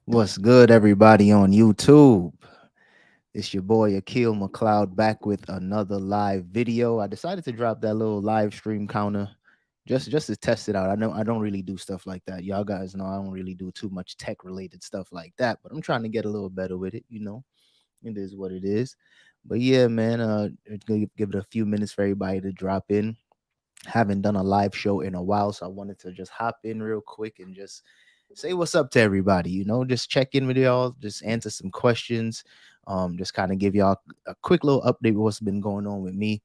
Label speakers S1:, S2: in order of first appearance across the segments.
S1: What's good, everybody on YouTube? It's your boy Akil McLeod back with another live video. I decided to drop that little live stream counter just to test it out. I know I don't really do stuff like that. Y'all guys know I don't really do too much tech related stuff like that, but I'm trying to get a little better with it. It is what it is. But yeah, man, it's gonna give it a few minutes for everybody to drop in. Haven't done a live show in a while, so I wanted to just hop in real quick and just say what's up to everybody. Just check in with y'all, just answer some questions, just kind of give y'all a quick little update of what's been going on with me.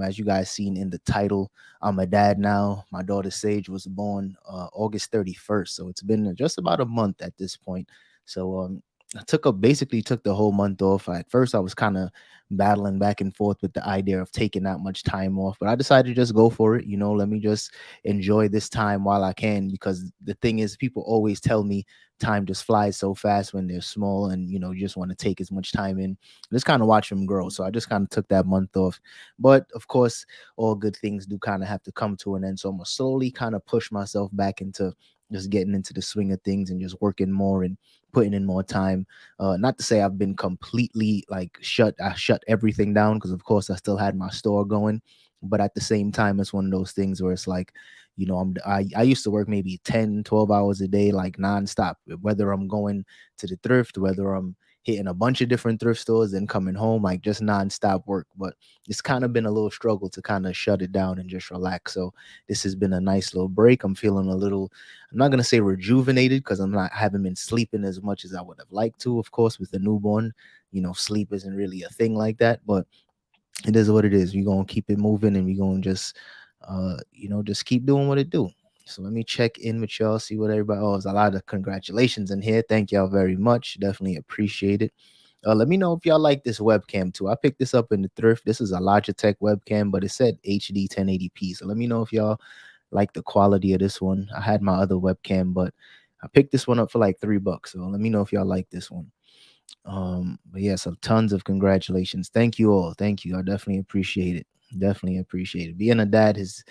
S1: As you guys seen in the title, I'm a dad now. My daughter Sage was born August 31st, so it's been just about a month at this point. So I basically took the whole month off. At first, I was kind of battling back and forth with the idea of taking that much time off, but I decided to just go for it. Let me just enjoy this time while I can, because the thing is, people always tell me time just flies so fast when they're small, and you just want to take as much time in, just kind of watch them grow. So I just kind of took that month off. But of course, all good things do kind of have to come to an end. So I'm gonna slowly kind of push myself back into just getting into the swing of things and just working more and putting in more time. Not to say I've been completely like I shut everything down, because of course I still had my store going, but at the same time it's one of those things where it's like, I used to work maybe 10, 12 hours a day, like nonstop, whether I'm going to the thrift, whether I'm hitting a bunch of different thrift stores and coming home, like just nonstop work. But it's kind of been a little struggle to kind of shut it down and just relax. So this has been a nice little break. I'm feeling a little, I'm not gonna say rejuvenated, because I haven't been sleeping as much as I would have liked to. Of course, with the newborn, sleep isn't really a thing like that. But it is what it is. We're gonna keep it moving, and we're gonna just just keep doing what it do. So let me check in with y'all, see what everybody. Oh, there's a lot of congratulations in here. Thank y'all very much. Definitely appreciate it. Let me know if y'all like this webcam too. I picked this up in the thrift. This is a Logitech webcam, but it said HD 1080p. So let me know if y'all like the quality of this one. I had my other webcam, but I picked this one up for like $3. So let me know if y'all like this one. But yeah, so tons of congratulations. Thank you all. Thank you. I definitely appreciate it. Definitely appreciate it. Being a dad has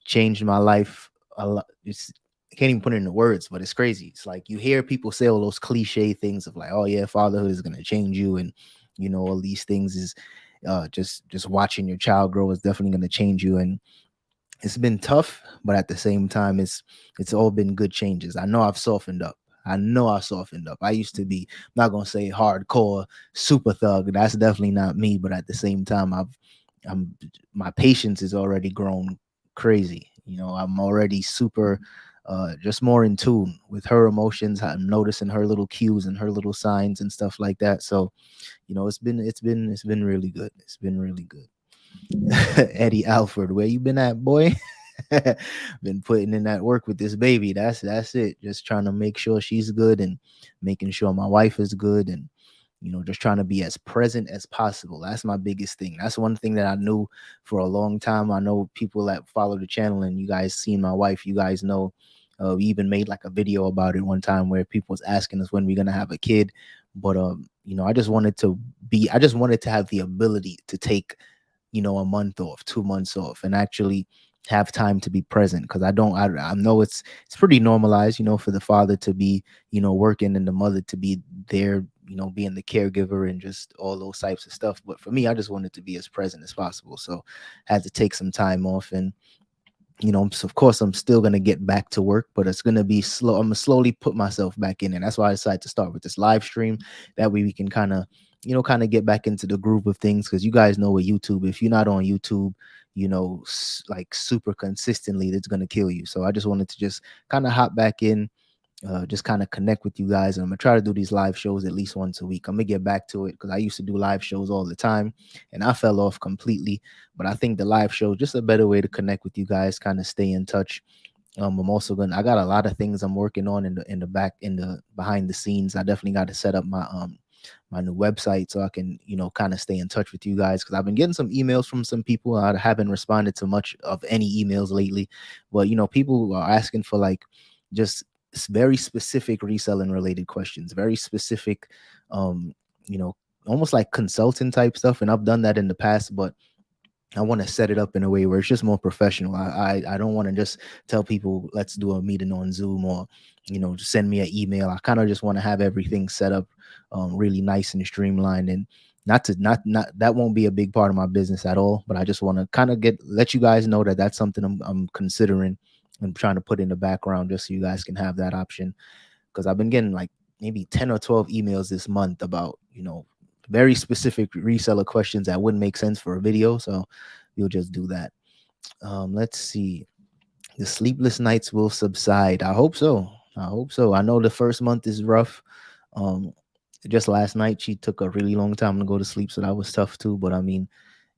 S1: changed my life a lot. I can't even put it into words, but it's crazy. It's like you hear people say all those cliche things of like, oh yeah, fatherhood is gonna change you, and all these things is just watching your child grow is definitely gonna change you. And it's been tough, but at the same time, it's all been good changes. I know I've softened up. I know I softened up. I used to be, I'm not gonna say hardcore super thug. That's definitely not me. But at the same time, I'm my patience is already grown crazy. I'm already super, just more in tune with her emotions. I'm noticing her little cues and her little signs and stuff like that. So it's been really good. It's been really good. Eddie Alford, where you been at, boy? Been putting in that work with this baby. That's it. Just trying to make sure she's good, and making sure my wife is good, and just trying to be as present as possible. That's my biggest thing. That's one thing that I knew for a long time. I know people that follow the channel, and you guys seen my wife, you guys know, we even made like a video about it one time where people was asking us when we're gonna have a kid. But I just wanted to have the ability to take a month off, 2 months off, and actually have time to be present. Because I know it's pretty normalized, for the father to be working, and the mother to be there, being the caregiver and just all those types of stuff. But for me, I just wanted to be as present as possible, so I had to take some time off. And so of course I'm still gonna get back to work, but it's gonna be slow. I'm gonna slowly put myself back in, and that's why I decided to start with this live stream. That way we can kind of get back into the groove of things, because you guys know with YouTube, if you're not on YouTube, like super consistently, it's gonna kill you. So I just wanted to just kind of hop back in, just kind of connect with you guys. And I'm gonna try to do these live shows at least once a week. I'm gonna get back to it, because I used to do live shows all the time, and I fell off completely. But I think the live show is just a better way to connect with you guys, kind of stay in touch. I'm also gonna. I got a lot of things I'm working on in the back, in the behind the scenes. I definitely got to set up my new website, so I can kind of stay in touch with you guys, because I've been getting some emails from some people. I haven't responded to much of any emails lately, but people are asking for like just very specific reselling related questions, very specific, um, you know, almost like consultant type stuff. And I've done that in the past, but I want to set it up in a way where it's just more professional. I don't want to just tell people let's do a meeting on Zoom, or just send me an email. I kind of just want to have everything set up really nice and streamlined, and not that won't be a big part of my business at all. But I just want to kind of let you guys know that that's something I'm considering and trying to put in the background, just so you guys can have that option. Because I've been getting like maybe 10 or 12 emails this month about very specific reseller questions that wouldn't make sense for a video. So you'll just do that. Let's see. The sleepless nights will subside. I hope so. I hope so. I know the first month is rough. Um, just last night she took a really long time to go to sleep, so that was tough too. But I mean,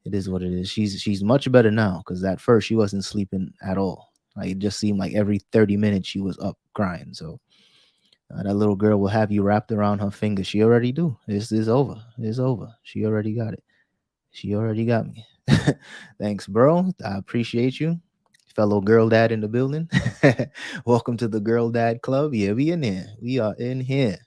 S1: it is what it is. She's much better now, because at first she wasn't sleeping at all. Like, it just seemed like every 30 minutes she was up crying. So that little girl will have you wrapped around her finger. She already do. It's over. It's over. She already got it. She already got me. Thanks, bro. I appreciate you. Fellow girl dad in the building. Welcome to the Girl Dad Club. Yeah, we in here. We are in here.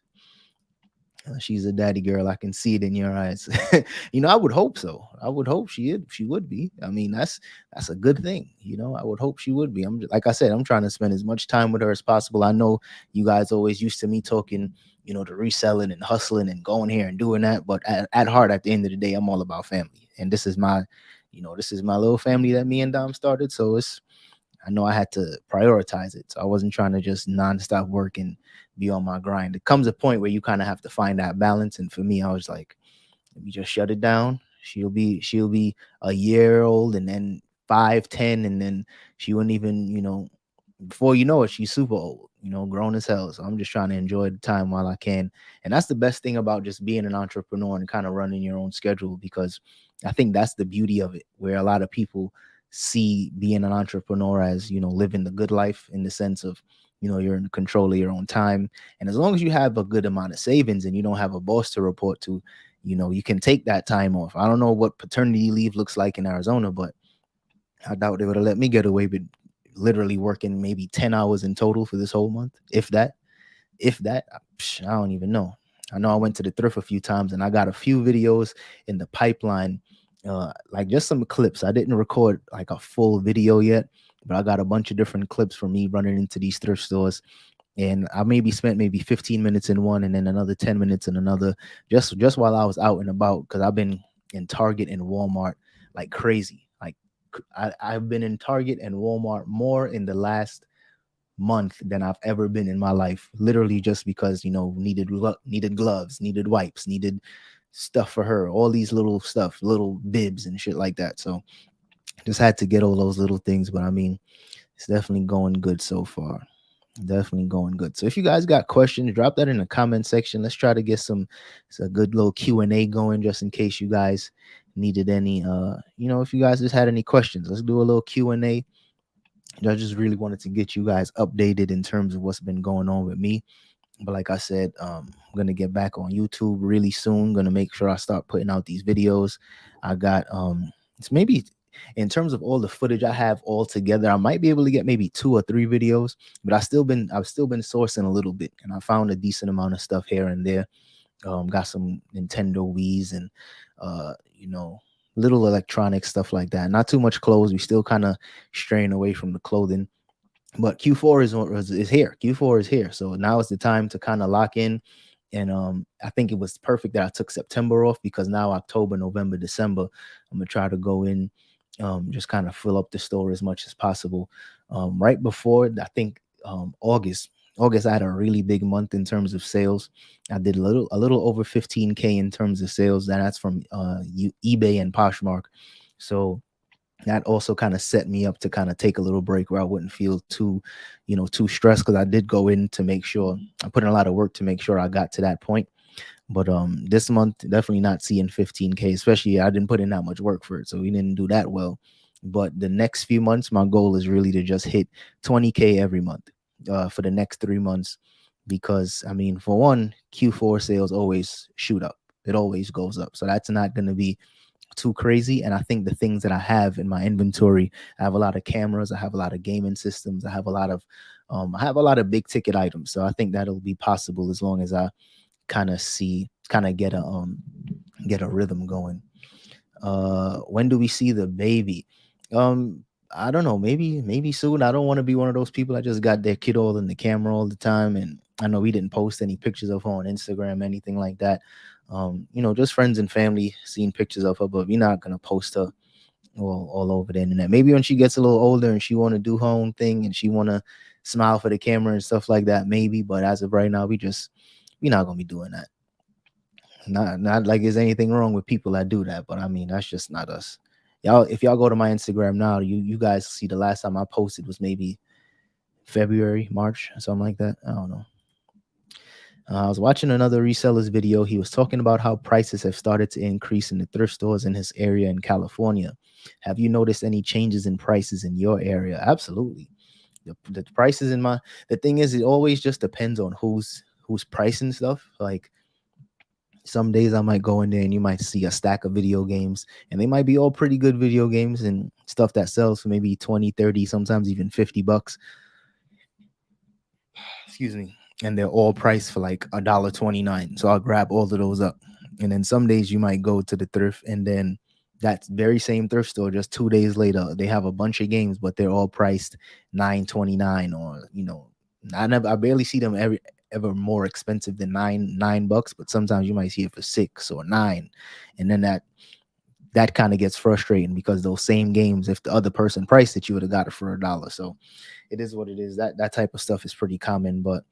S1: She's a daddy girl. I can see it in your eyes. I would hope so. I would hope she would be. I mean, that's a good thing. I would hope she would be. Like I said, I'm trying to spend as much time with her as possible. I know you guys always used to me talking, the reselling and hustling and going here and doing that. But at heart, at the end of the day, I'm all about family. And this is my little family that me and Dom started. So I know I had to prioritize it. So I wasn't trying to just nonstop work and be on my grind. It comes a point where you kind of have to find that balance. And for me, I was like, let me just shut it down. She'll be a year old, and then 5, 10, and then she wouldn't even, before you know it, she's super old, grown as hell. So I'm just trying to enjoy the time while I can. And that's the best thing about just being an entrepreneur and kind of running your own schedule, because I think that's the beauty of it, where a lot of people see being an entrepreneur as, living the good life, in the sense of, you're in control of your own time. And as long as you have a good amount of savings and you don't have a boss to report to, you can take that time off. I don't know what paternity leave looks like in Arizona, but I doubt they would have let me get away with literally working maybe 10 hours in total for this whole month. If that, I don't even know. I know I went to the Thrift a few times, and I got a few videos in the pipeline, like just some clips. I didn't record like a full video yet, but I got a bunch of different clips from me running into these thrift stores. And I maybe spent maybe 15 minutes in one, and then another 10 minutes in another, just while I was out and about, because I've been in Target and Walmart like crazy. Like, I've been in Target and Walmart more in the last month than I've ever been in my life. Literally, just because needed gloves, needed wipes, needed stuff for her, all these little stuff, little bibs and shit like that. So just had to get all those little things. But I mean, it's definitely going good so far. Definitely going good. So if you guys got questions, drop that in the comment section. Let's try to get it's a good little Q&A going, just in case you guys needed any if you guys just had any questions. Let's do a little Q&A. I just really wanted to get you guys updated in terms of what's been going on with me. But like I said, I'm gonna get back on YouTube really soon. Gonna make sure I start putting out these videos. I got it's maybe, in terms of all the footage I have all together, I might be able to get maybe 2 or 3 videos. But I've still been sourcing a little bit, and I found a decent amount of stuff here and there. Got some Nintendo Wii's and you know little electronic stuff like that. Not too much clothes. We still kind of straying away from the clothing, but Q4 is here. Q4 is here. So now is the time to kind of lock in. And I think it was perfect that I took September off, because now October, November, December, I'm gonna try to go in, just kind of fill up the store as much as possible. Right before, I think, August. August, I had a really big month in terms of sales. I did a little over 15K in terms of sales. That's from eBay and Poshmark. So that also kind of set me up to kind of take a little break, where I wouldn't feel too stressed, because I did go in to make sure I put in a lot of work to make sure I got to that point. But this month, definitely not seeing 15K, especially I didn't put in that much work for it, so we didn't do that well. But the next few months, my goal is really to just hit 20K every month for the next 3 months, because I mean, for one, Q4 sales always shoot up. It always goes up, so that's not going to be too crazy. And I think the things that I have in my inventory, I have a lot of cameras, I have a lot of gaming systems, I have a lot of big ticket items. So I think that'll be possible, as long as I kind of get a rhythm going. When do we see the baby? I don't know. Maybe soon. I don't want to be one of those people that just got their kid all in the camera all the time. And I know we didn't post any pictures of her on Instagram, anything like that. Just friends and family seeing pictures of her, but we're not gonna post her all over the internet. Maybe when she gets a little older and she want to do her own thing and she want to smile for the camera and stuff like that, maybe. But as of right now, we're not gonna be doing that. Not like there's anything wrong with people that do that, but I mean that's just not us. Y'all, if y'all go to my Instagram now, you guys see the last time I posted was maybe February, March, something like that. I don't know. I was watching another reseller's video. He was talking about how prices have started to increase in the thrift stores in his area in California. Have you noticed any changes in prices in your area? Absolutely. The prices in my the thing is, it always just depends on who's pricing stuff. Like some days I might go in there and you might see a stack of video games, and they might be all pretty good video games and stuff that sells for maybe 20, 30, sometimes even $50. Excuse me. And they're all priced for like $1.29. So I'll grab all of those up. And then some days you might go to the thrift, and then that very same thrift store just 2 days later they have a bunch of games, but they're all priced 9.29, or I barely see them ever more expensive than $9, but sometimes you might see it for 6 or 9. And then that kind of gets frustrating because those same games, if the other person priced it, you would have got it for $1. So it is what it is. That type of stuff is pretty common. But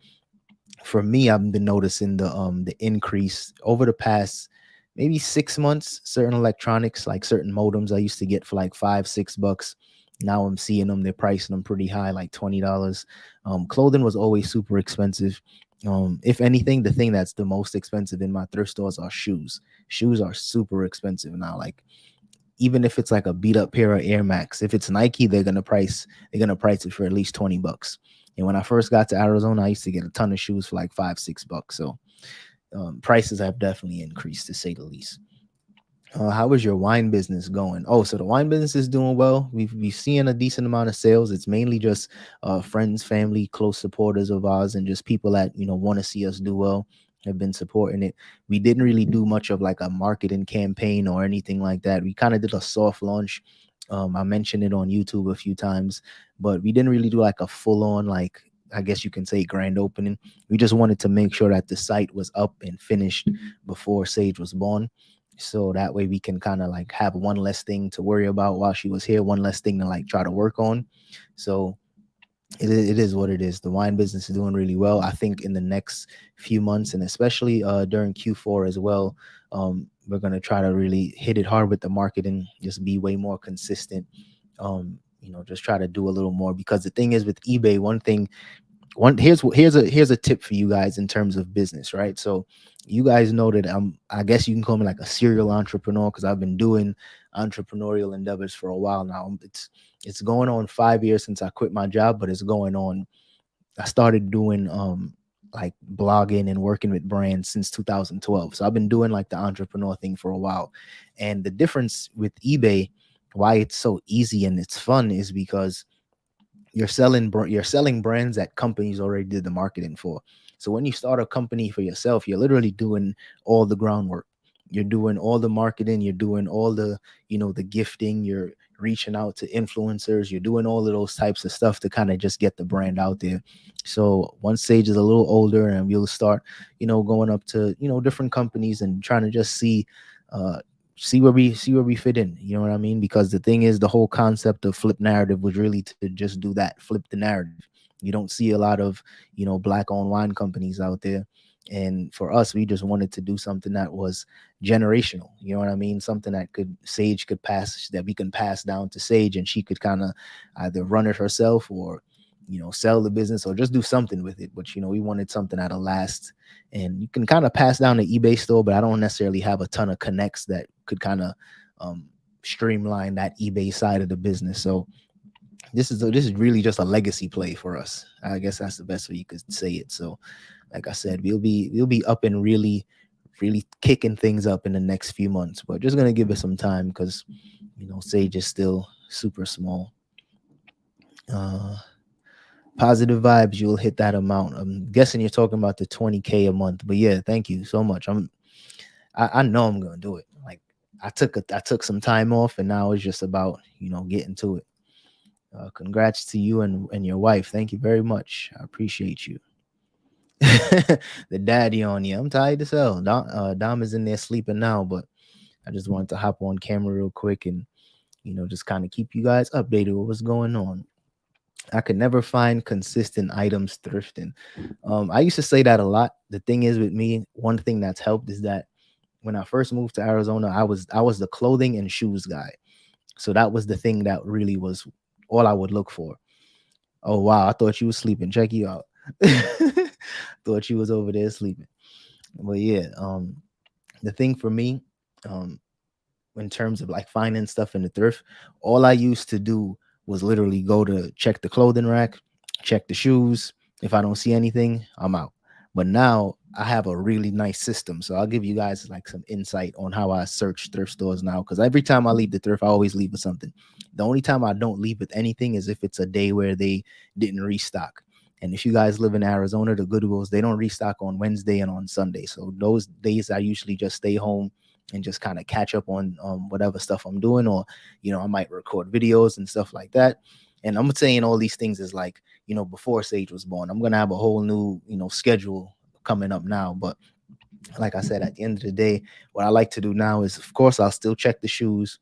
S1: for me, I've been noticing the increase over the past maybe 6 months. Certain electronics, like certain modems, I used to get for like $5, $6. Now I'm seeing them; they're pricing them pretty high, like $20. Clothing was always super expensive. If anything, the thing that's the most expensive in my thrift stores are shoes. Shoes are super expensive now. Like even if it's like a beat up pair of Air Max, if it's Nike, they're gonna price it for at least $20. And when I first got to Arizona, I used to get a ton of shoes for like $5, $6. So prices have definitely increased, to say the least. How is your wine business going? Oh, so the wine business is doing well. We've seen a decent amount of sales. It's mainly just friends, family, close supporters of ours, and just people that want to see us do well have been supporting it. We didn't really do much of like a marketing campaign or anything like that. We kind of did a soft launch. I mentioned it on YouTube a few times, but we didn't really do like a full on, like, I guess you can say, grand opening. We just wanted to make sure that the site was up and finished before Sage was born, so that way we can kind of like have one less thing to worry about while she was here, one less thing to like try to work on. So it is what it is. The wine business is doing really well. I think in the next few months, and especially during Q4 as well, we're going to try to really hit it hard with the marketing, just be way more consistent. Just try to do a little more, because the thing is with eBay, here's a tip for you guys in terms of business, right? So you guys know that I guess you can call me like a serial entrepreneur, because I've been doing entrepreneurial endeavors for a while now. It's going on 5 years since I quit my job, but it's going on. I started doing like blogging and working with brands since 2012. So I've been doing like the entrepreneur thing for a while. And the difference with eBay, why it's so easy and it's fun, is because you're selling brands that companies already did the marketing for. So when you start a company for yourself, you're literally doing all the groundwork. You're doing all the marketing, you're doing all the gifting, you're reaching out to influencers, you're doing all of those types of stuff to kind of just get the brand out there. So once Sage is a little older and we'll start, going up to, different companies and trying to just uh see where we fit in. You know what I mean? Because the thing is, the whole concept of flip narrative was really to just do that, flip the narrative. You don't see a lot of black owned wine companies out there. And for us, we just wanted to do something that was generational. You know what I mean? Something that we can pass down to Sage, and she could kind of either run it herself, or sell the business, or just do something with it. But we wanted something that'll last. And you can kind of pass down the eBay store, but I don't necessarily have a ton of connects that could kind of um, streamline that eBay side of the business. So this is really just a legacy play for us. I guess that's the best way you could say it. So, like I said, we'll be up and really kicking things up in the next few months, but just gonna give it some time, because Sage is still super small. Uh, Positive vibes, you'll hit that amount. I'm guessing you're talking about the 20K a month, but yeah, thank you so much. I know I'm gonna do it. Like I took some time off, and now it's just about getting to it. Congrats to you and your wife. Thank you very much. I appreciate you. The daddy on you. I'm tired as hell. Dom is in there sleeping now, but I just wanted to hop on camera real quick and just kind of keep you guys updated with what's going on. I could never find consistent items thrifting. I used to say that a lot. The thing is with me, one thing that's helped is that when I first moved to Arizona, I was the clothing and shoes guy. So that was the thing that really was all I would look for. Oh wow, I thought you was sleeping. Check you out. Thought you was over there sleeping. But yeah, the thing for me, um, in terms of like finding stuff in the thrift, all I used to do was literally go to check the clothing rack, check the shoes. If I don't see anything, I'm out. But now I have a really nice system. So I'll give you guys like some insight on how I search thrift stores now. Because every time I leave the thrift, I always leave with something. The only time I don't leave with anything is if it's a day where they didn't restock. And if you guys live in Arizona, the Goodwills, they don't restock on Wednesday and on Sunday. So those days I usually just stay home and just kind of catch up on whatever stuff I'm doing, or I might record videos and stuff like that. And I'm saying all these things is like before Sage was born. I'm gonna have a whole new schedule coming up now, but like I said, at the end of the day, what I like to do now is, of course, I'll still check the shoes,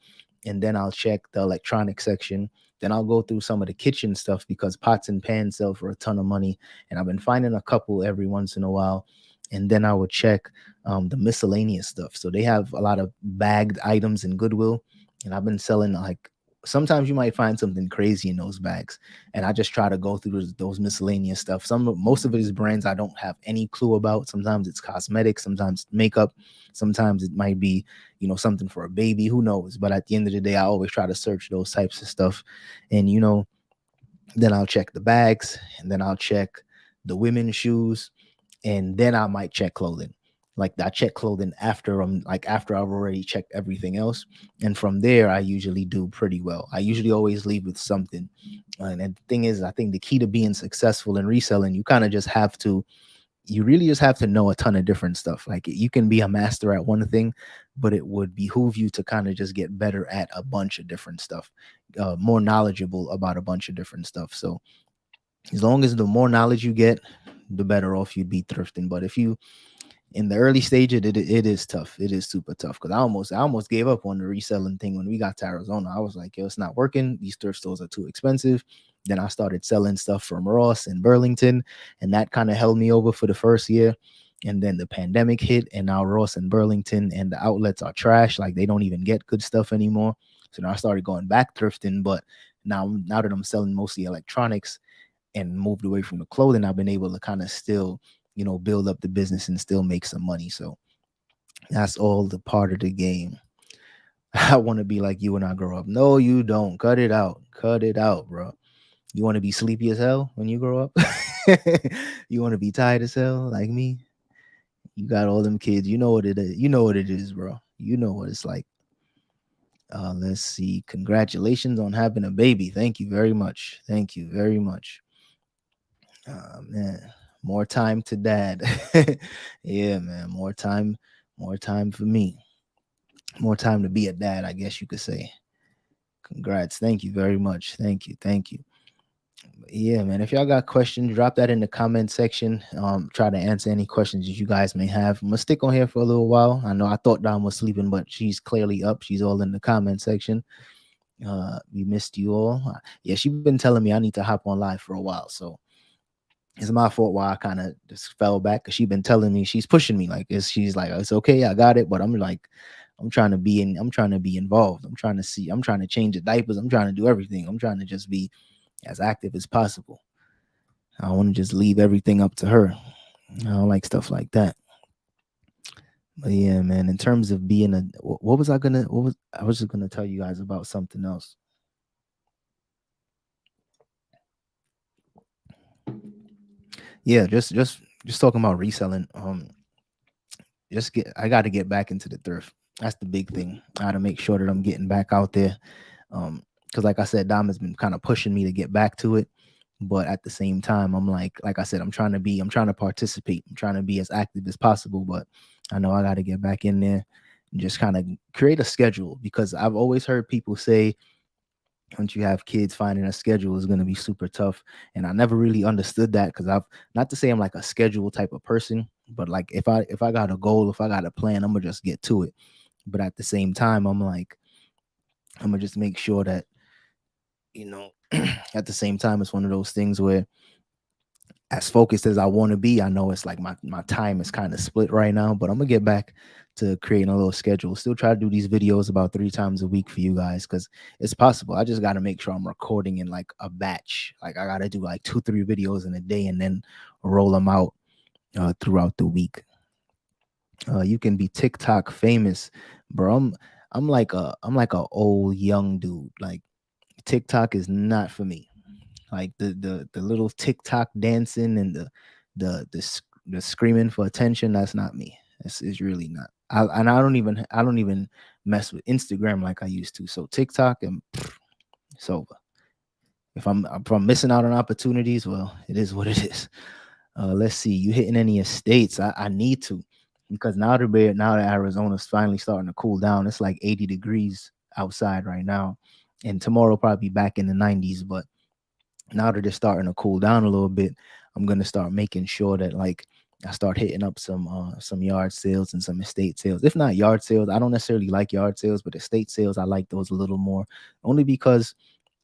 S1: and then I'll check the electronic section. Then I'll go through some of the kitchen stuff because pots and pans sell for a ton of money, and I've been finding a couple every once in a while. And then I would check the miscellaneous stuff. So they have a lot of bagged items in Goodwill, and I've been selling like sometimes you might find something crazy in those bags, and I just try to go through those miscellaneous stuff. Most of it is brands I don't have any clue about. Sometimes it's cosmetics, sometimes it's makeup, sometimes it might be something for a baby, who knows. But at the end of the day, I always try to search those types of stuff. And then I'll check the bags, and then I'll check the women's shoes, and then I might check clothing. Like I check clothing after I've already checked everything else, and from there I usually do pretty well. I usually always leave with something. And the thing is, I think the key to being successful in reselling, you really just have to know a ton of different stuff. Like you can be a master at one thing, but it would behoove you to kind of just get better at a bunch of different stuff, more knowledgeable about a bunch of different stuff. So as long as the more knowledge you get, the better off you'd be thrifting. But if you in the early stage, it is tough. It is super tough because I almost gave up on the reselling thing when we got to Arizona. I was like, yo, it's not working. These thrift stores are too expensive. Then I started selling stuff from Ross and Burlington, and that kind of held me over for the first year. And then the pandemic hit, and now Ross and Burlington and the outlets are trash. Like they don't even get good stuff anymore. So now I started going back thrifting. But now that I'm selling mostly electronics and moved away from the clothing, I've been able to kind of still, build up the business and still make some money. So that's all the part of the game. I want to be like you when I grow up. No, you don't. Cut it out. Cut it out, bro. You want to be sleepy as hell when you grow up? You want to be tired as hell like me? You got all them kids. You know what it is. You know what it is, bro. You know what it's like. Let's see. Congratulations on having a baby. Thank you very much. Thank you very much. Man, more time to dad. Yeah, man, more time for me. More time to be a dad, I guess you could say. Congrats. Thank you very much. Thank you. Thank you. Yeah, man. If y'all got questions, drop that in the comment section. Try to answer any questions that you guys may have. I'm gonna stick on here for a little while. I know I thought Dom was sleeping, but she's clearly up. She's all in the comment section. We missed you all. Yeah, she's been telling me I need to hop on live for a while. So it's my fault why I kind of just fell back, because she's been telling me, she's pushing me like this. She's like, it's okay, I got it. But I'm like, I'm trying to be involved. I'm trying to change the diapers. I'm trying to do everything. I'm trying to just be as active as possible. I don't want to just leave everything up to her. I don't like stuff like that. But yeah, man, in terms of being I was just gonna tell you guys about something else. Yeah, just talking about reselling. I got to get back into the thrift. That's the big thing. I got to make sure that I'm getting back out there. Because like I said, Dom has been kind of pushing me to get back to it. But at the same time, I'm like I said, I'm trying to participate. I'm trying to be as active as possible. But I know I got to get back in there just kind of create a schedule, because I've always heard people say once you have kids, finding a schedule is going to be super tough. And I never really understood that, because I've, not to say I'm like a schedule type of person, but like if I got a goal, if I got a plan, I'm gonna just get to it. But at the same time, I'm like, I'm gonna just make sure that, you know, at the same time, it's one of those things where, as focused as I want to be, I know it's like my time is kind of split right now, but I'm gonna get back to creating a little schedule. Still try to do these videos about 3 times a week for you guys, because it's possible. I just got to make sure I'm recording in like a batch. Like I got to do like 2, 3 videos in a day and then roll them out throughout the week. You can be TikTok famous, bro. I'm like a old young dude. Like TikTok is not for me. Like the little TikTok dancing and the screaming for attention. That's not me. It's really not. I don't even mess with Instagram like I used to. So TikTok, and it's over. If I'm missing out on opportunities, well, it is what it is. Let's see. You hitting any estates? I need to, because now that Arizona's finally starting to cool down. It's like 80 degrees outside right now, and tomorrow probably be back in the 90s. But now that it's starting to cool down a little bit, I'm gonna start making sure that, like, I start hitting up some yard sales and some estate sales. If not yard sales, I don't necessarily like yard sales, but estate sales, I like those a little more, only because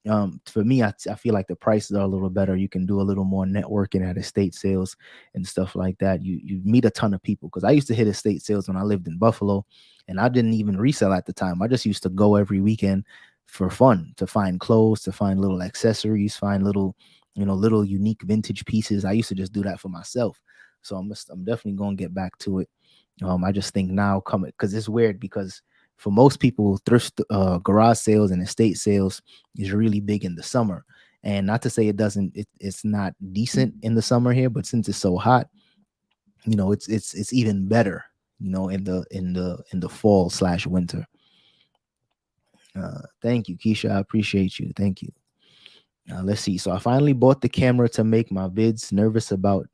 S1: for me, I feel like the prices are a little better. You can do a little more networking at estate sales and stuff like that. You meet a ton of people, because I used to hit estate sales when I lived in Buffalo, and I didn't even resell at the time. I just used to go every weekend for fun, to find clothes, to find little accessories, find little, little unique vintage pieces. I used to just do that for myself. So I'm definitely going to get back to it. I just think now, coming, because it's weird, because for most people, thrift garage sales and estate sales is really big in the summer. And not to say it's not decent in the summer here, but since it's so hot, it's even better, in the fall/winter. Thank you, Keisha. I appreciate you. Thank you. Let's see. So I finally bought the camera to make my vids. Nervous about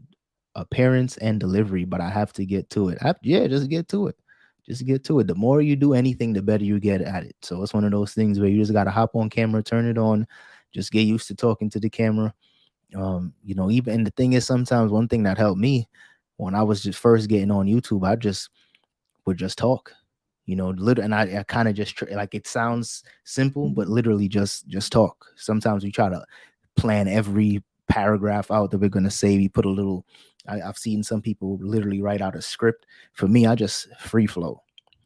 S1: appearance and delivery, but I have to get to it. Yeah, just get to it. Just get to it. The more you do anything, the better you get at it. So it's one of those things where you just got to hop on camera, turn it on, just get used to talking to the camera. Even, and the thing is, sometimes one thing that helped me when I was just first getting on YouTube, I just would just talk, little, and I kind of just like, it sounds simple, but literally just talk. Sometimes we try to plan every paragraph out that we're going to say. We put a little, I've seen some people literally write out a script. For me, I just free flow,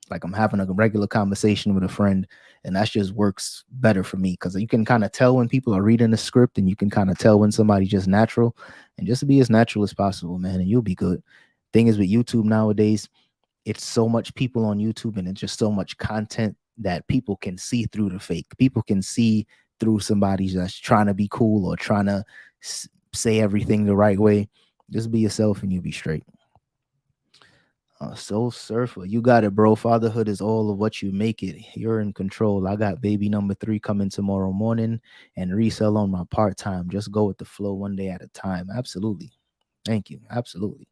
S1: like I'm having a regular conversation with a friend, and that just works better for me, because you can kind of tell when people are reading the script, and you can kind of tell when somebody's just natural. And just be as natural as possible, man, and you'll be good. Thing is, with YouTube nowadays, it's so much people on YouTube, and it's just so much content that people can see through the fake. People can see through somebody that's trying to be cool or trying to say everything the right way. Just be yourself and you'll be straight. Soul Surfer, you got it, bro. Fatherhood is all of what you make it. You're in control. I got baby number 3 coming tomorrow morning, and resell on my part time. Just go with the flow, one day at a time. Absolutely. Thank you. Absolutely.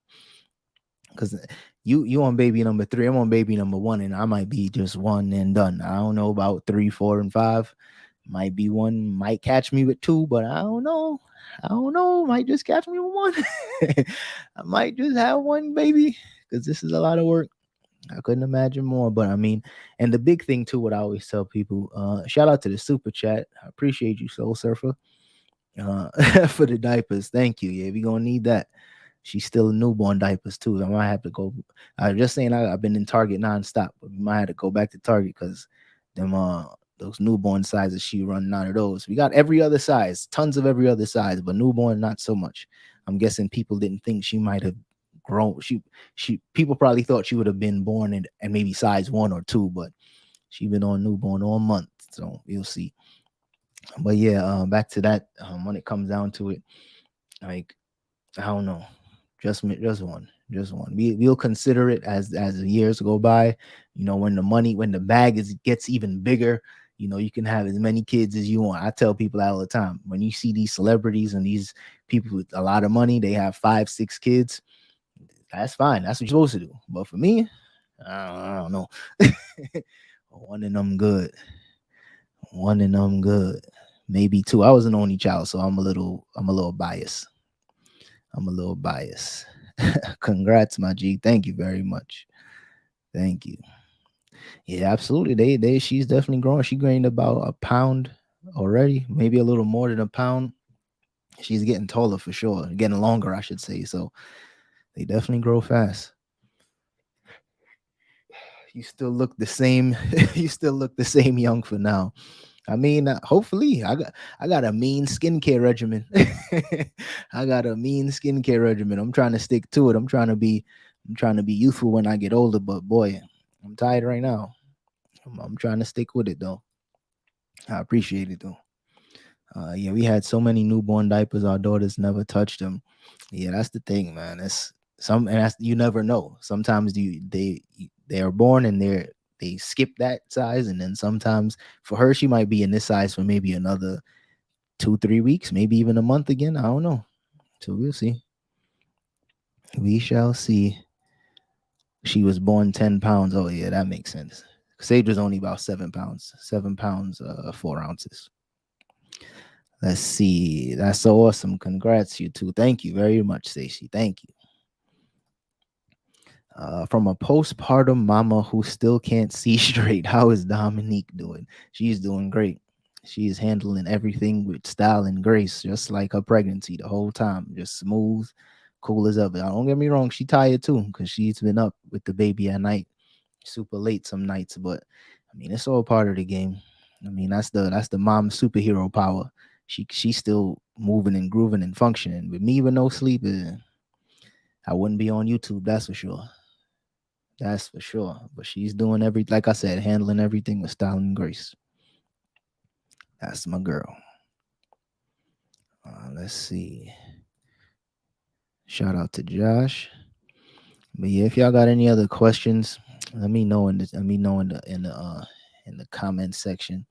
S1: Because you on baby number 3, I'm on baby number 1, and I might be just 1 and done. I don't know about 3, 4, and 5. Might be 1, might catch me with 2, but I don't know. Might just catch me with 1. I might just have 1 baby, because this is a lot of work. I couldn't imagine more. But I mean, and the big thing too, what I always tell people, shout out to the super chat. I appreciate you, Soul Surfer, for the diapers. Thank you. Yeah, we gonna need that. She's still in newborn diapers too. I might have to go. I'm just saying, I've been in Target nonstop, but we might have to go back to Target, because them those newborn sizes, she running out of those. We got every other size, tons of every other size, but newborn not so much. I'm guessing people didn't think she might have grown. She people probably thought she would have been born in and maybe size 1 or 2, but she been on newborn all month, so you'll see. But yeah, back to that. When it comes down to it, like, I don't know, just one, we'll consider it as the years go by. When the bag gets even bigger, you can have as many kids as you want. I tell people that all the time. When you see these celebrities and these people with a lot of money, they have 5, 6 kids. That's fine. That's what you're supposed to do. But for me, I don't know. One of them good. One of them good. Maybe two. I was an only child, so I'm a little biased. I'm a little biased. Congrats, my G. Thank you very much. Thank you. Yeah, absolutely. She's definitely growing. She gained about a pound already, maybe a little more than a pound. She's getting taller for sure, getting longer, I should say. So they definitely grow fast. You still look the same. You still look the same young for now. I mean, hopefully, I got a mean skincare regimen. I got a mean skincare regimen. I'm trying to stick to it. I'm trying to be youthful when I get older. But boy, I'm tired right now. I'm trying to stick with it though. I appreciate it though. Yeah, we had so many newborn diapers. Our daughters never touched them. Yeah, that's the thing, man. And that's, you never know. Sometimes they are born and they skip that size, and then sometimes for her she might be in this size for maybe another 2 3 weeks, maybe even a month again. I don't know. So we'll see. We shall see. She was born 10 pounds. Oh yeah, that makes sense. Sage was only about 7 pounds. 7 pounds, 4 ounces. Let's see. That's so awesome. Congrats, you two. Thank you very much, Stacey. Thank you. From a postpartum mama who still can't see straight, how is Dominique doing? She's doing great. She's handling everything with style and grace, just like her pregnancy the whole time. Just smooth, cool as ever. Don't get me wrong, she tired too, because she's been up with the baby at night, super late some nights. But I mean, it's all part of the game. I mean, that's the mom superhero power. She's still moving and grooving and functioning. With me with no sleep, I wouldn't be on YouTube. That's for sure. That's for sure. But she's doing like I said, handling everything with style and grace. That's my girl. Let's see. Shout out to Josh. But yeah, if y'all got any other questions, let me know in the comment section.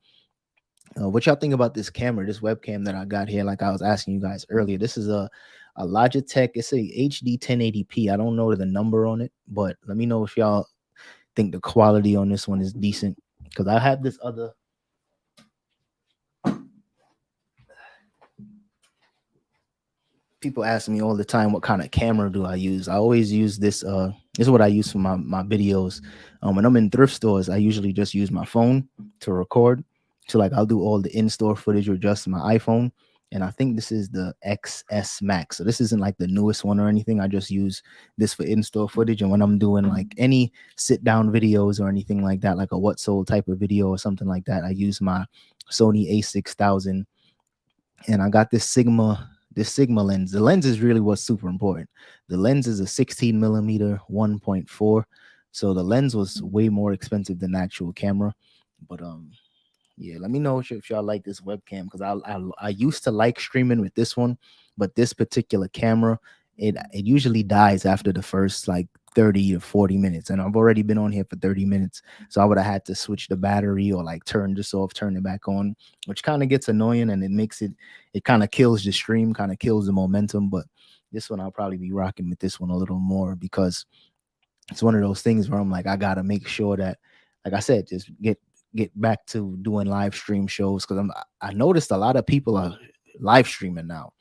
S1: What y'all think about this camera, this webcam that I got here? Like I was asking you guys earlier, this is a Logitech. It's a HD 1080p. I don't know the number on it, but let me know if y'all think the quality on this one is decent. Because I have this other. People ask me all the time what kind of camera do I use. I always use this is what I use for my videos. When I'm in thrift stores, I usually just use my phone to record. So like I'll do all the in-store footage with just my iPhone. And I think this is the XS Max. So this isn't like the newest one or anything. I just use this for in-store footage. And when I'm doing like any sit-down videos or anything like that, like a what sold type of video or something like that, I use my Sony A6000, and I got this Sigma lens. The lens is really what's super important. The lens is a 16 millimeter 1.4, so the lens was way more expensive than the actual camera. But yeah, let me know if y'all like this webcam, because I used to like streaming with this one, but this particular camera, it usually dies after the first like 30 or 40 minutes, and I've already been on here for 30 minutes, so I would have had to switch the battery or like turn this off, turn it back on, which kind of gets annoying, and it kind of kills the stream, kind of kills the momentum. But this one I'll probably be rocking with this one a little more, because it's one of those things where I'm like, I gotta make sure that, like I said, just get back to doing live stream shows, because I noticed a lot of people are live streaming now.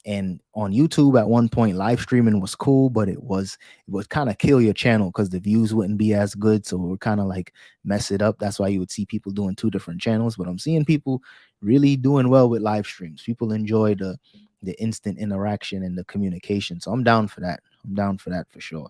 S1: And on YouTube at one point, live streaming was cool, but it would kind of kill your channel because the views wouldn't be as good. So it would kind of like mess it up. That's why you would see people doing two different channels. But I'm seeing people really doing well with live streams. People enjoy the instant interaction and the communication. So I'm down for that. I'm down for that for sure.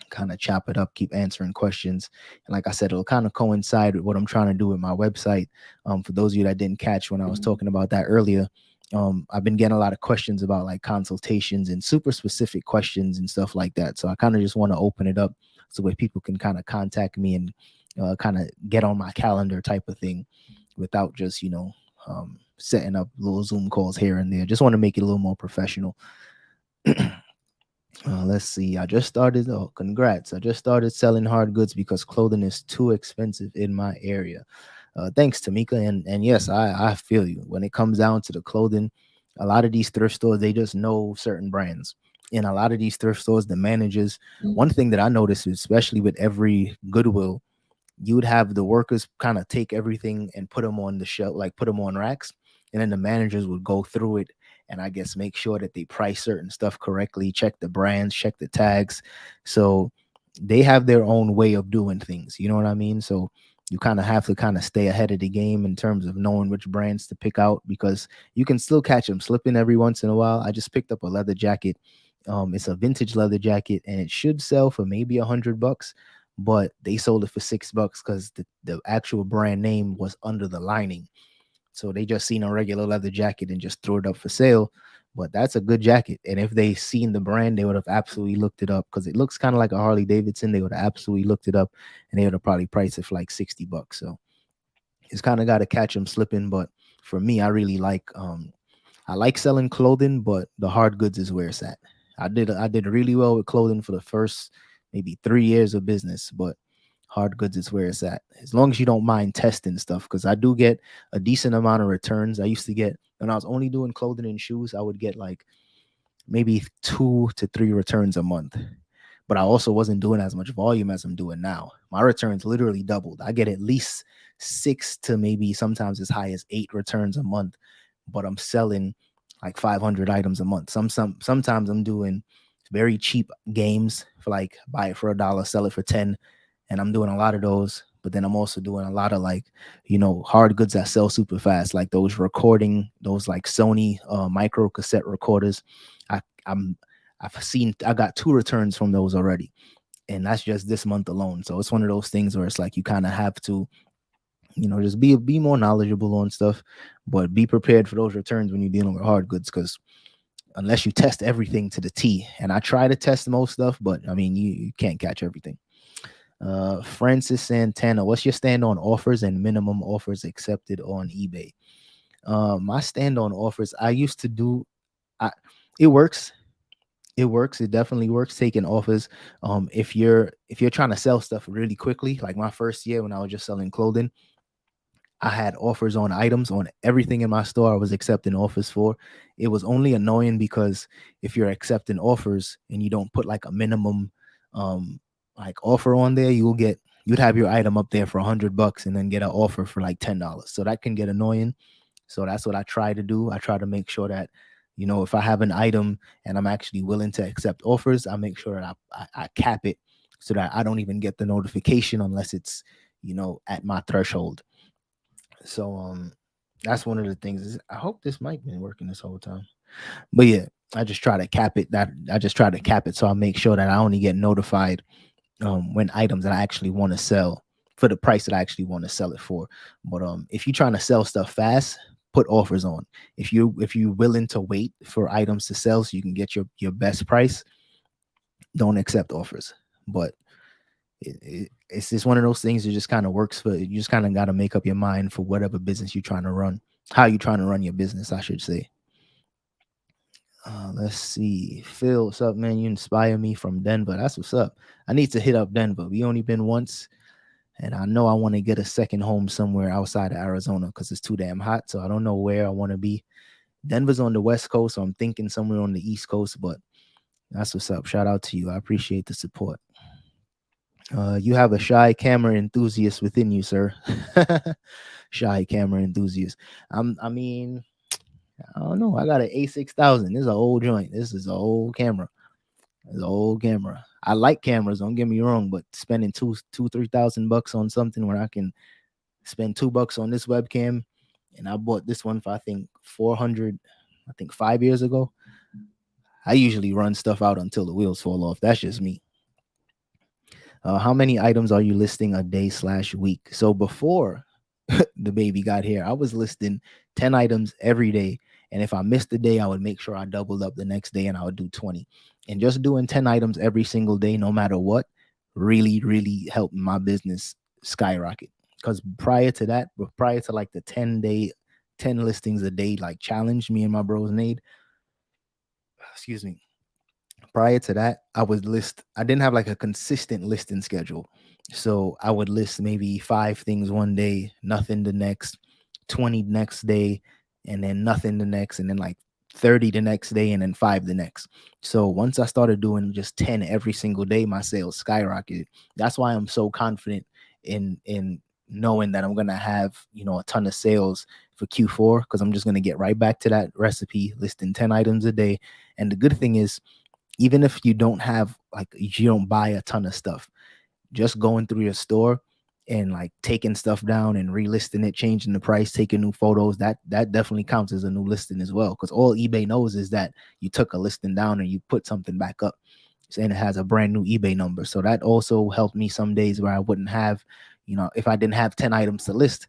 S1: Kind of chop it up, keep answering questions. And like I said, it'll kind of coincide with what I'm trying to do with my website. For those of you that didn't catch when I was talking about that earlier, I've been getting a lot of questions about like consultations and super specific questions and stuff like that. So I kind of just want to open it up so where people can kind of contact me and kind of get on my calendar type of thing, without just, setting up little Zoom calls here and there. Just want to make it a little more professional. Let's see. I just started. Oh, congrats! I just started selling hard goods because clothing is too expensive in my area. Thanks, Tamika. And yes, I feel you. When it comes down to the clothing, a lot of these thrift stores, they just know certain brands. In a lot of these thrift stores, the managers, one thing that I noticed, especially with every Goodwill, you would have the workers kind of take everything and put them on the shelf, like put them on racks, and then the managers would go through it and I guess make sure that they price certain stuff correctly, check the brands, check the tags. So they have their own way of doing things. You know what I mean? So you kind of have to kind of stay ahead of the game in terms of knowing which brands to pick out because you can still catch them slipping every once in a while. I just picked up a leather jacket. It's a vintage leather jacket and it should sell for maybe $100, but they sold it for $6 because the actual brand name was under the lining. So they just seen a regular leather jacket and just threw it up for sale. But that's a good jacket. And if they seen the brand, they would have absolutely looked it up because it looks kind of like a Harley Davidson. They would have absolutely looked it up and they would have probably priced it for like $60. So it's kind of got to catch them slipping. But for me, I like selling clothing, but the hard goods is where it's at. I did really well with clothing for the first maybe 3 years of business, but hard goods is where it's at. As long as you don't mind testing stuff, because I do get a decent amount of returns. I used to get when I was only doing clothing and shoes, I would get like maybe 2 to 3 returns a month. But I also wasn't doing as much volume as I'm doing now. My returns literally doubled. I get at least 6 to maybe sometimes as high as 8 returns a month, but I'm selling like 500 items a month. Sometimes I'm doing very cheap games for like buy it for $1, sell it for 10, and I'm doing a lot of those. But then I'm also doing a lot of like, hard goods that sell super fast, like those like Sony micro cassette recorders. I I'm I got 2 returns from those already, and that's just this month alone. So it's one of those things where it's like you kind of have to, just be more knowledgeable on stuff, but be prepared for those returns when you're dealing with hard goods because unless you test everything to the T, and I try to test most stuff, but I mean you can't catch everything. Francis Santana, what's your stand on offers and minimum offers accepted on eBay? My stand on offers, I used to do, I it works. It works. It definitely works taking offers. If you're trying to sell stuff really quickly, like my first year when I was just selling clothing, I had offers on items on everything in my store. I was accepting offers for. It was only annoying because if you're accepting offers and you don't put like a minimum um like offer on there, you'd have your item up there for $100 and then get an offer for like $10. So that can get annoying. So that's what I try to do. I try to make sure that, if I have an item and I'm actually willing to accept offers, I make sure that I cap it so that I don't even get the notification unless it's, at my threshold. So that's one of the things. I hope this mic been working this whole time. But yeah, I just try to cap it. So I make sure that I only get notified when items that I actually want to sell for the price that I actually want to sell it for. But if you're trying to sell stuff fast, put offers on. If you're willing to wait for items to sell so you can get your best price, don't accept offers. But it's just one of those things that just kind of works for you. Just kind of got to make up your mind for whatever business you're trying to run, how you trying to run your business, I should say. Let's see. Phil, what's up, man? You inspire me from Denver. That's what's up. I need to hit up Denver. We only been once, and I know I want to get a second home somewhere outside of Arizona because it's too damn hot. So I don't know where I want to be. Denver's on the West Coast, so I'm thinking somewhere on the East Coast, but that's what's up. Shout out to you. I appreciate the support. You have a shy camera enthusiast within you, sir. Shy camera enthusiast. I mean, I don't know. I got an A6000. This is an old joint. This is an old camera. It's an old camera. I like cameras. Don't get me wrong, but spending 3,000 bucks on something where I can spend $2 on this webcam, and I bought this one for I think 400. I think 5 years ago. I usually run stuff out until the wheels fall off. That's just me. How many items are you listing a day/week? So before the baby got here, I was listing 10 items every day. And if I missed the day, I would make sure I doubled up the next day and I would do 20. And just doing 10 items every single day, no matter what, really, really helped my business skyrocket. Because prior to like the 10 listings a day, like challenge me and my bros made, excuse me, prior to that, I didn't have like a consistent listing schedule. So I would list maybe 5 things one day, nothing the next, 20 next day, and then nothing the next, and then like 30 the next day, and then 5 the next. So once I started doing just 10 every single day, my sales skyrocketed. That's why I'm so confident in knowing that I'm gonna have, a ton of sales for Q4, because I'm just gonna get right back to that recipe, listing 10 items a day. And the good thing is, even if you don't have, like, you don't buy a ton of stuff, just going through your store and like taking stuff down and relisting it, changing the price, taking new photos, that definitely counts as a new listing as well. Because all eBay knows is that you took a listing down and you put something back up, and it has a brand new eBay number. So that also helped me some days where I wouldn't have, if I didn't have 10 items to list,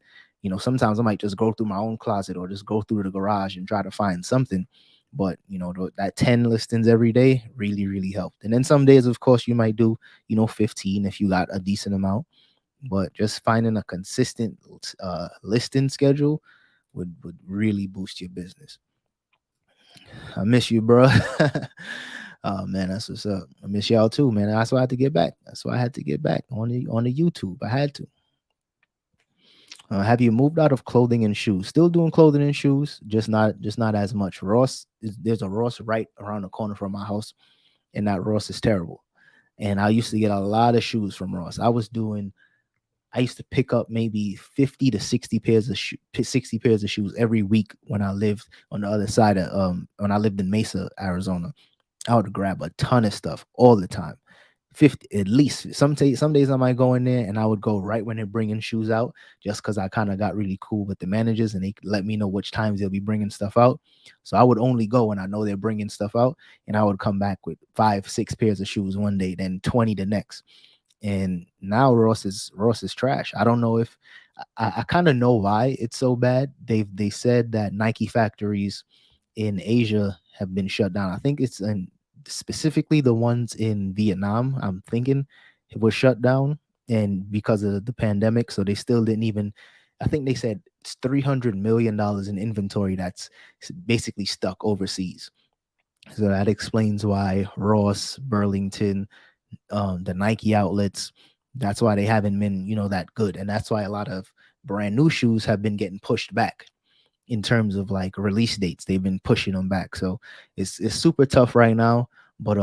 S1: sometimes I might just go through my own closet or just go through the garage and try to find something. But that 10 listings every day really, really helped. And then some days, of course, you might do 15 if you got a decent amount. But just finding a consistent listing schedule would really boost your business. I miss you, bro. Oh man, that's what's up. I miss y'all too, man. That's why I had to get back. That's why I had to get back on the YouTube. I had to. Have you moved out of clothing and shoes? Still doing clothing and shoes, just not as much. There's a Ross right around the corner from my house, and that Ross is terrible. And I used to get a lot of shoes from Ross. I used to pick up maybe 50 to 60 pairs of shoes every week when I lived on the other side of when I lived in Mesa, Arizona. I would grab a ton of stuff all the time. 50 at least. Some days I might go in there and I would go right when they're bringing shoes out, just because I kind of got really cool with the managers and they let me know which times they'll be bringing stuff out. So I would only go when I know they're bringing stuff out, and I would come back with 5, 6 pairs of shoes one day, then 20 the next. And now Ross is trash. I don't know if I kind of know why it's so bad. They said that Nike factories in Asia have been shut down. I think it's in specifically the ones in Vietnam. I'm thinking it was shut down, and because of the pandemic, so they still didn't even. I think they said it's $300 million in inventory that's basically stuck overseas. So that explains why Ross, Burlington, the Nike outlets, that's why they haven't been, that good. And that's why a lot of brand new shoes have been getting pushed back in terms of like release dates. They've been pushing them back. So it's super tough right now. But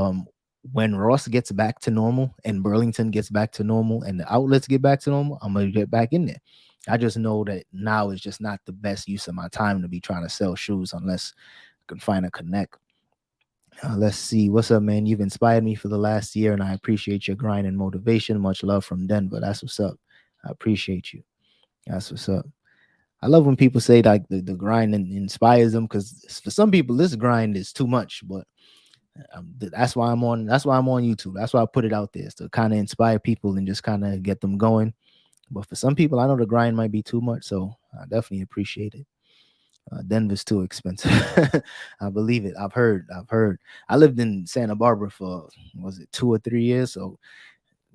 S1: when Ross gets back to normal and Burlington gets back to normal and the outlets get back to normal, I'm gonna get back in there. I just know that now is just not the best use of my time to be trying to sell shoes unless I can find a connect. Let's see. What's up, man? You've inspired me for the last year, and I appreciate your grind and motivation. Much love from Denver. That's what's up. I appreciate you. That's what's up. I love when people say like the grind inspires them, because for some people this grind is too much. But that's why I'm on. That's why I'm on YouTube. That's why I put it out there, is to kind of inspire people and just kind of get them going. But for some people, I know the grind might be too much, so I definitely appreciate it. Denver's too expensive. I believe it. I've heard. I lived in Santa Barbara for, was it 2 or 3 years? So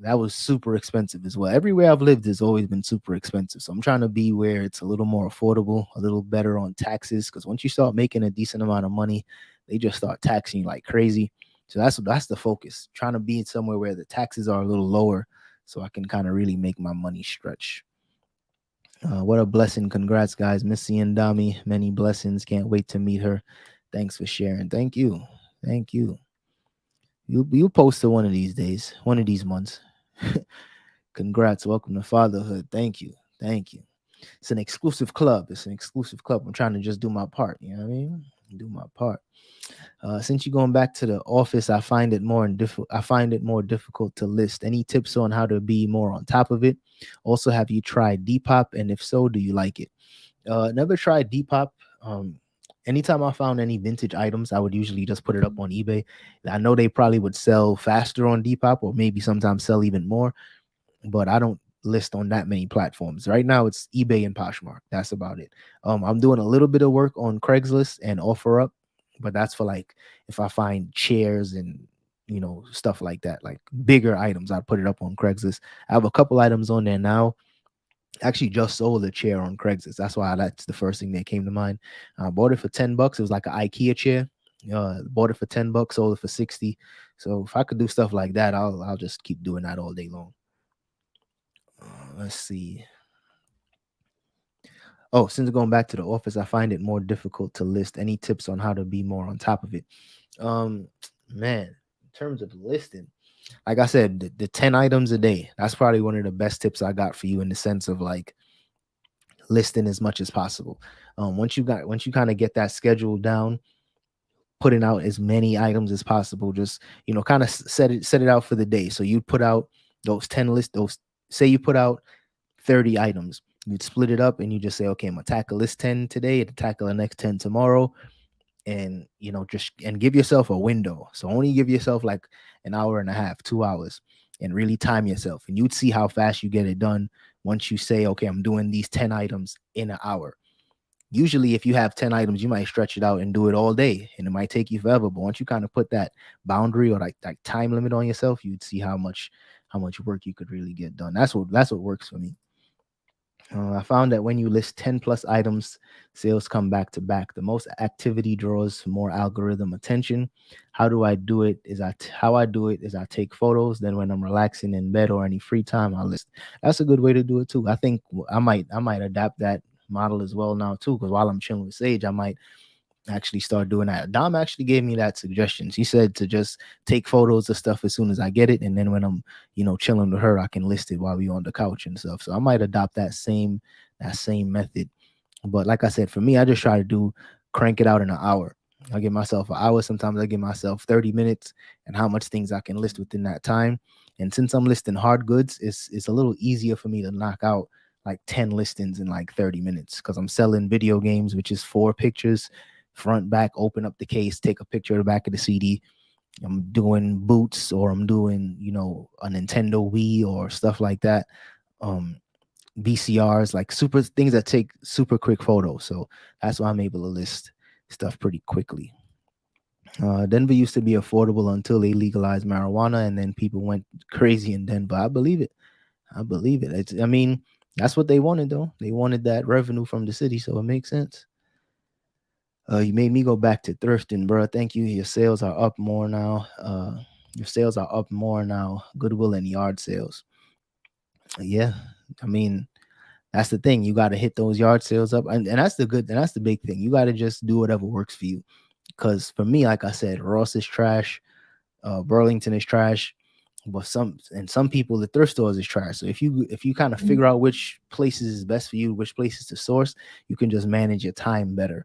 S1: that was super expensive as well. Everywhere I've lived has always been super expensive. So I'm trying to be where it's a little more affordable, a little better on taxes. Because once you start making a decent amount of money, they just start taxing you like crazy. So that's the focus. Trying to be somewhere where the taxes are a little lower, so I can kind of really make my money stretch. What a blessing. Congrats, guys. Missy and Dami, many blessings. Can't wait to meet her. Thanks for sharing. Thank you. Thank you. You'll post her one of these days, one of these months. Congrats. Welcome to fatherhood. Thank you. Thank you. It's an exclusive club. It's an exclusive club. I'm trying to just do my part. You know what I mean? Do my part. Since you're going back to the office, I find it more difficult to list. Any tips on how to be more on top of it? Also, have you tried Depop? And if so, do you like it? Never tried Depop. Anytime I found any vintage items, I would usually just put it up on eBay. I know they probably would sell faster on Depop, or maybe sometimes sell even more, but I don't list on that many platforms. Right now it's eBay and Poshmark. That's about it. I'm doing a little bit of work on Craigslist and OfferUp, but that's for like if I find chairs and stuff like that, like bigger items, I put it up on Craigslist. I have a couple items on there now. Actually just sold a chair on Craigslist. That's the first thing that came to mind. I bought it for $10. It was like an IKEA chair. Bought it for $10, sold it for 60. So if I could do stuff like that, I'll just keep doing that all day long. Let's see. Oh, since going back to the office, I find it more difficult to list. Any tips on how to be more on top of it? Um, Man, in terms of listing, like I said, the 10 items a day, that's probably one of the best tips I got for you in the sense of like listing as much as possible. Once you kind of get that schedule down, putting out as many items as possible, just kind of set it out for the day. So you put out those 10 lists, those, say you put out 30 items. You'd split it up and you just say, okay, I'm gonna tackle this 10 today and tackle the next 10 tomorrow. And just and give yourself a window. So only give yourself like an hour and a half, 2 hours, and really time yourself. And you'd see how fast you get it done once you say, okay, I'm doing these 10 items in an hour. Usually if you have 10 items, you might stretch it out and do it all day and it might take you forever. But once you kind of put that boundary or like time limit on yourself, you'd see how much work you could really get done. That's what works for me. I found that when you list 10 plus items, sales come back to back. The most activity draws more algorithm attention. How I do it is I take photos. Then when I'm relaxing in bed or any free time, I list. That's a good way to do it too. I think I might adapt that model as well now too. Because while I'm chilling with Sage, I might actually start doing that. Dom actually gave me that suggestion. She said to just take photos of stuff as soon as I get it, and then when I'm, chilling with her, I can list it while we on the couch and stuff. So I might adopt that same method. But like I said, for me, I just try to crank it out in an hour. I give myself an hour. Sometimes I give myself 30 minutes and how much things I can list within that time. And since I'm listing hard goods, it's a little easier for me to knock out like 10 listings in like 30 minutes because I'm selling video games, which is 4 pictures, front, back, open up the case, take a picture of the back of the CD. I'm doing boots or I'm doing, a Nintendo Wii or stuff like that. Um, VCRs, like super things that take super quick photos. So that's why I'm able to list stuff pretty quickly. Denver used to be affordable until they legalized marijuana, and then people went crazy in Denver. I believe it. I believe it. I mean, that's what they wanted, though. They wanted that revenue from the city, so it makes sense. You made me go back to thrifting, bro. Thank you. Your sales are up more now. Your sales are up more now. Goodwill and yard sales. Yeah, I mean, that's the thing. You got to hit those yard sales up, and that's the big thing. You got to just do whatever works for you. Because for me, like I said, Ross is trash. Burlington is trash, but some people, the thrift stores is trash. So if you kind of figure out which places is best for you, which places to source, you can just manage your time better.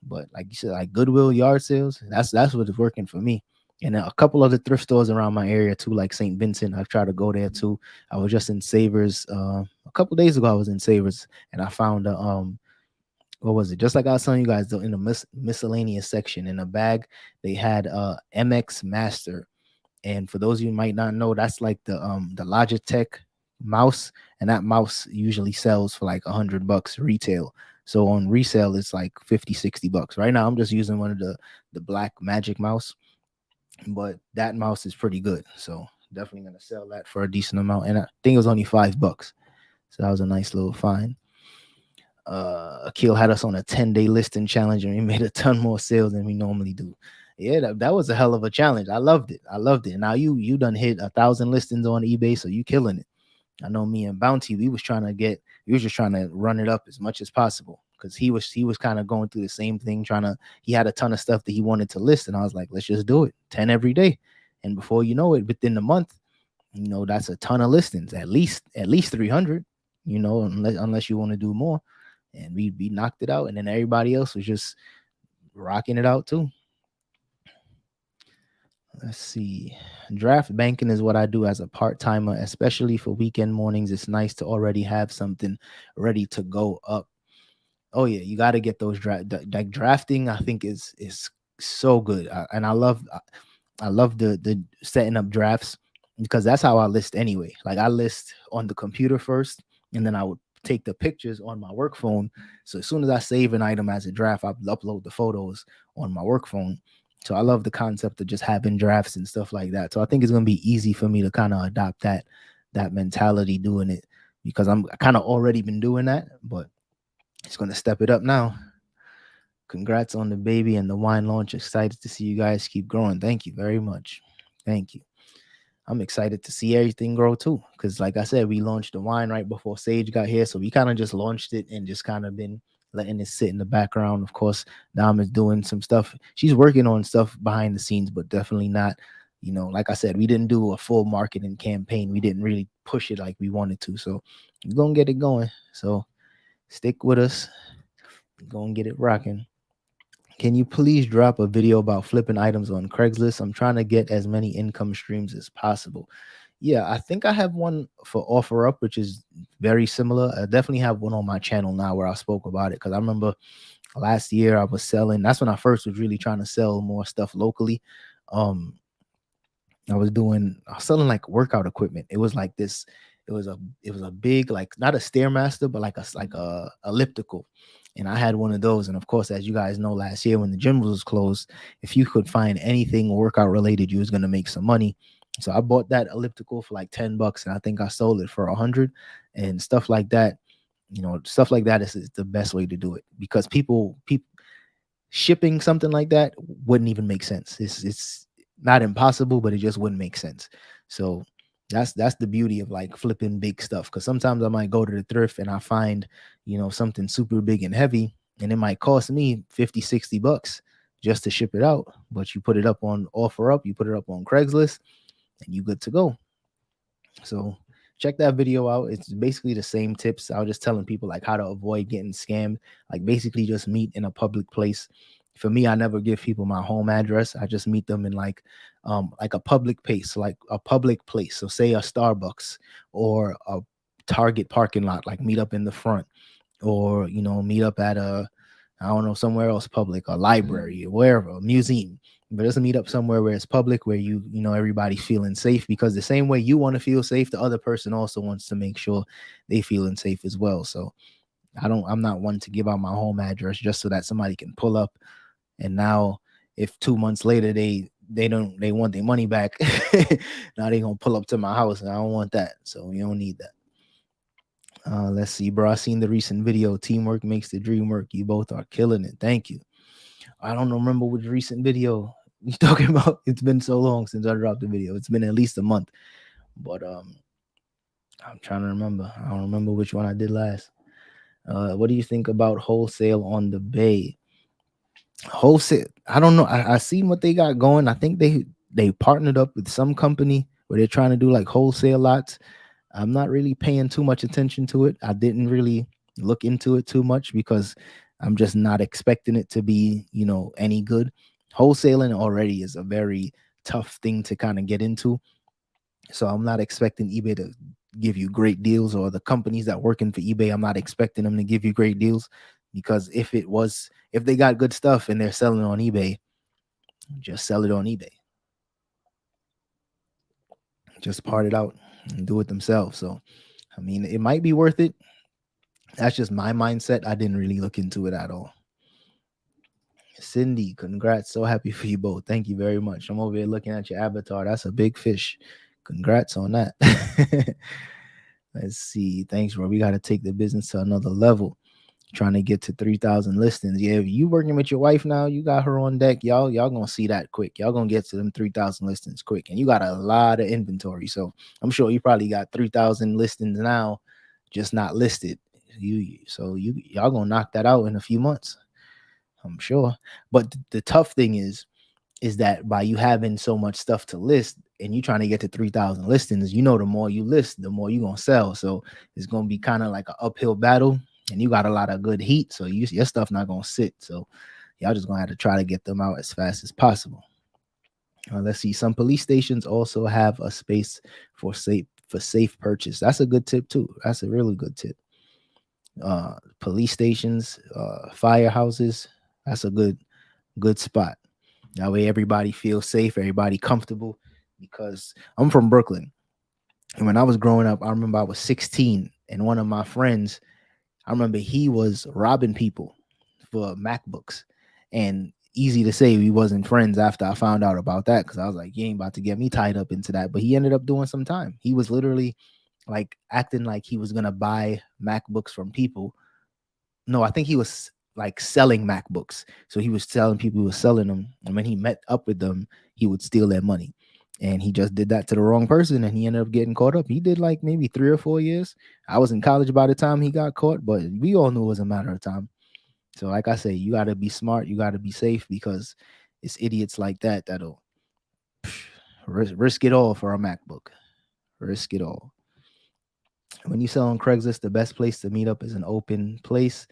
S1: But like you said, like Goodwill, yard sales, that's what is working for me. And a couple other thrift stores around my area too, like St. Vincent. I've tried to go there too. I was just in Savers a couple days ago. I was in Savers and I found a what was it? Just like I was telling you guys, in the miscellaneous section in a bag, they had MX Master. And for those of you who might not know, that's like the Logitech mouse, and that mouse usually sells for like $100 retail. So on resale, it's like 50, $60. Right now, I'm just using one of the black Magic mouse, but that mouse is pretty good. So definitely gonna sell that for a decent amount. And I think it was only $5. So that was a nice little find. Akil had us on a 10-day listing challenge and we made a ton more sales than we normally do. Yeah, that was a hell of a challenge. I loved it. I loved it. Now you done hit 1,000 listings on eBay, so you killing it. I know me and Bounty, we was just trying to run it up as much as possible because he was kind of going through the same thing, he had a ton of stuff that he wanted to list, and I was like, let's just do it 10 every day. And before you know it, within the month, that's a ton of listings, at least 300, unless you want to do more. And we knocked it out, and then everybody else was just rocking it out too. Let's see. Draft banking is what I do as a part timer, especially for weekend mornings. It's nice to already have something ready to go up. Oh yeah, you got to get those like drafting. I think is so good, and I love the setting up drafts because that's how I list anyway. Like I list on the computer first, and then I would take the pictures on my work phone. So as soon as I save an item as a draft, I upload the photos on my work phone. So I love the concept of just having drafts and stuff like that. So I think it's gonna be easy for me to kind of adopt that mentality doing it because I'm kind of already been doing that, but it's gonna step it up now. Congrats on the baby and the wine launch. Excited to see you guys keep growing. Thank you very much. Thank you. I'm excited to see everything grow too. Because, like I said, we launched the wine right before Sage got here, so we kind of just launched it and just kind of been letting it sit in the background. Of course, Dom is doing some stuff. She's working on stuff behind the scenes, but definitely not. Like I said, we didn't do a full marketing campaign. We didn't really push it like we wanted to. So we're gonna get it going. So stick with us. We're gonna get it rocking. Can you please drop a video about flipping items on Craigslist? I'm trying to get as many income streams as possible. Yeah, I think I have one for OfferUp, which is very similar. I definitely have one on my channel now where I spoke about it because I remember last year I was selling. That's when I first was really trying to sell more stuff locally. Um, I was selling like workout equipment. It was like this, it was a big, like not a stairmaster, but like a elliptical. And I had one of those. And of course, as you guys know, last year when the gym was closed, if you could find anything workout related, you was gonna make some money. So I bought that elliptical for like $10, and I think I sold it for 100 and stuff like that. Stuff like that is the best way to do it because people shipping something like that wouldn't even make sense. It's not impossible, but it just wouldn't make sense. So that's the beauty of like flipping big stuff. Because sometimes I might go to the thrift and I find something super big and heavy, and it might cost me 50, $60 just to ship it out. But you put it up on OfferUp, you put it up on Craigslist, and you good to go. So check that video out. It's basically the same tips. I was just telling people like how to avoid getting scammed. Like basically just meet in a public place. For me, I never give people my home address. I just meet them in like a public place, like a public place. So say a Starbucks or a Target parking lot, like meet up in the front, or meet up at a, I don't know, somewhere else public, a library, or wherever, a museum. But just meet up somewhere where it's public, where everybody's feeling safe, because the same way you want to feel safe, the other person also wants to make sure they feeling safe as well. So I'm not one to give out my home address just so that somebody can pull up, and now if 2 months later they want their money back, now they gonna pull up to my house, and I don't want that. So you don't need that. Let's see, bro. I seen the recent video. Teamwork makes the dream work. You both are killing it. Thank you. I don't remember which recent video you talking about. It's been so long since I dropped the video. It's been at least a month. But I'm trying to remember. I don't remember which one I did last. What do you think about wholesale on the Bay? Wholesale, I don't know. I seen what they got going. I think they partnered up with some company where they're trying to do like wholesale lots. I'm not really paying too much attention to it. I didn't really look into it too much because I'm just not expecting it to be, any good. Wholesaling already is a very tough thing to kind of get into. So I'm not expecting eBay to give you great deals, or the companies that working for eBay, I'm not expecting them to give you great deals, because if they got good stuff and they're selling on eBay, just sell it on eBay. Just part it out and do it themselves. So, I mean, it might be worth it. That's just my mindset. I didn't really look into it at all. Cindy, congrats. So happy for you both. Thank you very much. I'm over here looking at your avatar. That's a big fish. Congrats on that. Let's see. Thanks, bro. We got to take the business to another level. Trying to get to 3,000 listings. Yeah, if you working with your wife now, you got her on deck. Y'all gonna see that quick. Y'all gonna get to them 3,000 listings quick. And you got a lot of inventory. So I'm sure you probably got 3,000 listings now, just not listed. Y'all gonna knock that out in a few months, I'm sure. But the tough thing is that by you having so much stuff to list and you trying to get to 3,000 listings, the more you list, the more you're going to sell. So it's going to be kind of like an uphill battle, and you got a lot of good heat. So your stuff not going to sit. So y'all just going to have to try to get them out as fast as possible. Let's see. Some police stations also have a space for safe purchase. That's a good tip too. That's a really good tip. Police stations, firehouses, that's a good spot. That way everybody feels safe, everybody comfortable, because I'm from Brooklyn. And when I was growing up, I remember I was 16, and one of my friends, I remember he was robbing people for MacBooks. And easy to say we wasn't friends after I found out about that, because I was like, you ain't about to get me tied up into that. But he ended up doing some time. He was literally like acting like he was gonna buy MacBooks from people. No, I think he was like selling MacBooks. So he was telling people he was selling them, and when he met up with them, he would steal their money. and he just did that to the wrong person, and he ended up getting caught up. He did like maybe 3 or 4 years. I was in college by the time he got caught, but we all knew it was a matter of time. So, like I say, you got to be smart, you got to be safe, because it's idiots like that that'll risk it all for a MacBook. Risk it all. When you sell on Craigslist, the best place to meet up is an open place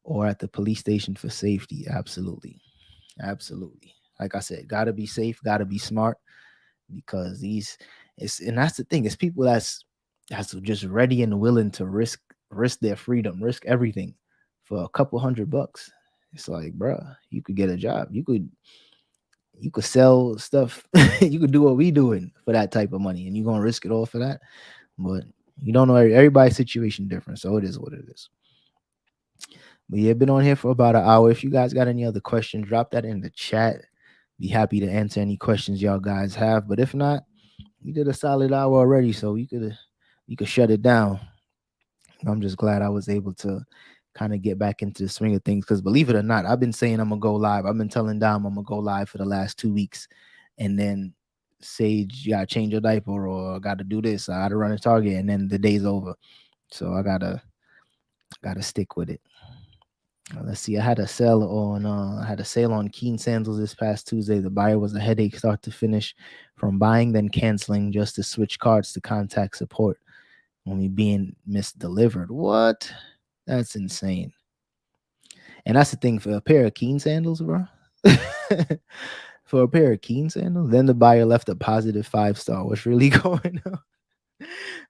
S1: or at the police station for safety. Absolutely. Absolutely. Like I said, gotta be safe, gotta be smart, because these it's and that's the thing, it's people that's just ready and willing to risk their freedom, risk everything for a couple $100. It's like, bruh, you could get a job. You could sell stuff. You could do what we doing for that type of money, and you're gonna risk it all for that. But you don't know, everybody's situation different, so it is what it is. But yeah, been on here for about an hour. If you guys got any other questions, drop that in the chat. Be happy to answer any questions y'all guys have. But if not, we did a solid hour already, so you could shut it down. I'm just glad I was able to kind of get back into the swing of things, because believe it or not, I've been saying I'm gonna go live. I've been telling Dom I'm gonna go live for the last 2 weeks, and then Sage, you gotta change your diaper, or I gotta do this, I gotta run a Target, and then the day's over. So I gotta stick with it. Let's see. I had a sale on Keen sandals this past Tuesday. The buyer was a headache start to finish, from buying then canceling just to switch cards to contact support, only being misdelivered. What? That's insane. And that's the thing, for a pair of Keen sandals, bro. For a pair of Keen sandals, then the buyer left a positive 5 star. What's really going on?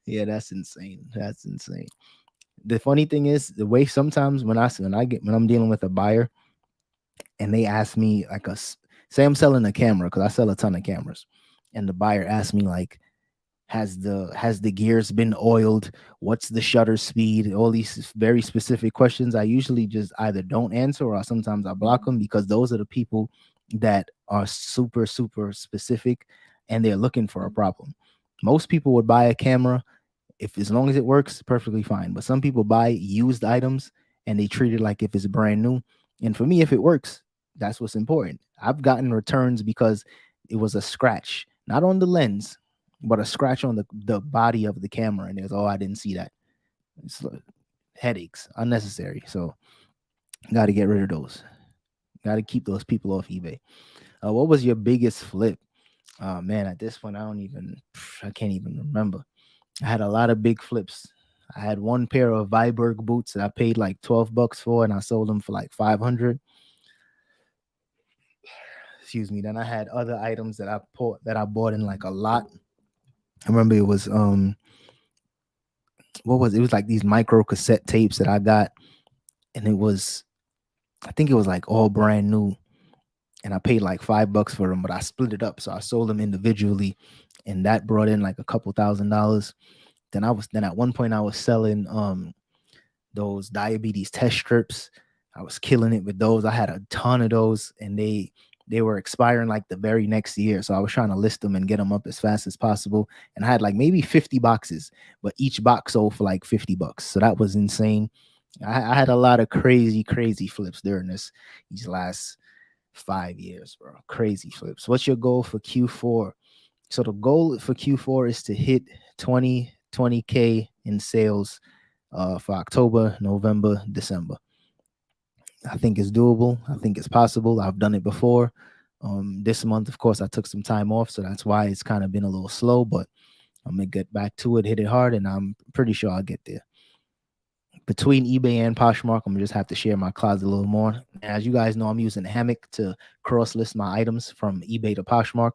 S1: Yeah, that's insane. That's insane. The funny thing is, the way sometimes when I'm dealing with a buyer, and they ask me like say I'm selling a camera, because I sell a ton of cameras, and the buyer asks me like, has the gears been oiled, what's the shutter speed, all these very specific questions, I usually just either don't answer, or sometimes I block them, because those are the people that are super super specific, and they're looking for a problem. Most people would buy a camera, if as long as it works, perfectly fine. But some people buy used items, and they treat it like if it's brand new. And for me, if it works, that's what's important. I've gotten returns because it was a scratch, not on the lens, but a scratch on the body of the camera. And it's, oh, I didn't see that. It's headaches, unnecessary. So got to get rid of those. Got to keep those people off eBay. What was your biggest flip? Man, at this point, I can't even remember. I had a lot of big flips. I had one pair of Viberg boots that I paid like $12 for, and I sold them for like 500. Excuse me. Then I had other items that I bought in like a lot. I remember it was it was like these micro cassette tapes that I got, and I think it was like all brand new, and I paid like $5 for them, but I split it up, so I sold them individually, and that brought in like a couple $1,000s. Then at one point I was selling those diabetes test strips. I was killing it with those. I had a ton of those, and they were expiring like the very next year. So I was trying to list them and get them up as fast as possible. And I had like maybe 50 boxes, but each box sold for like $50. So that was insane. I had a lot of crazy, crazy flips during these last 5 years, bro. Crazy flips. What's your goal for Q4? So the goal for Q4 is to hit 20K in sales for October, November, December. I think it's doable. I think it's possible. I've done it before. This month, of course, I took some time off, so that's why it's kind of been a little slow, but I'm going to get back to it, hit it hard, and I'm pretty sure I'll get there. Between eBay and Poshmark, I'm going to just have to share my closet a little more. As you guys know, I'm using Hammock to cross list my items from eBay to Poshmark.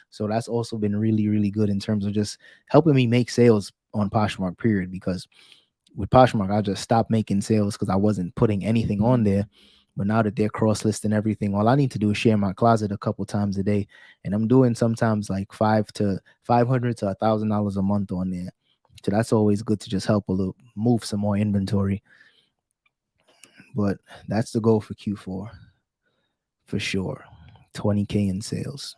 S1: So that's also been really, really good in terms of just helping me make sales on Poshmark, period. Because with Poshmark, I just stopped making sales because I wasn't putting anything on there. But now that they're cross listing everything, all I need to do is share my closet a couple times a day. And I'm doing sometimes like $500 to $1,000 a month on there. So that's always good to just help a little, move some more inventory. But that's the goal for Q4 for sure. 20K in sales.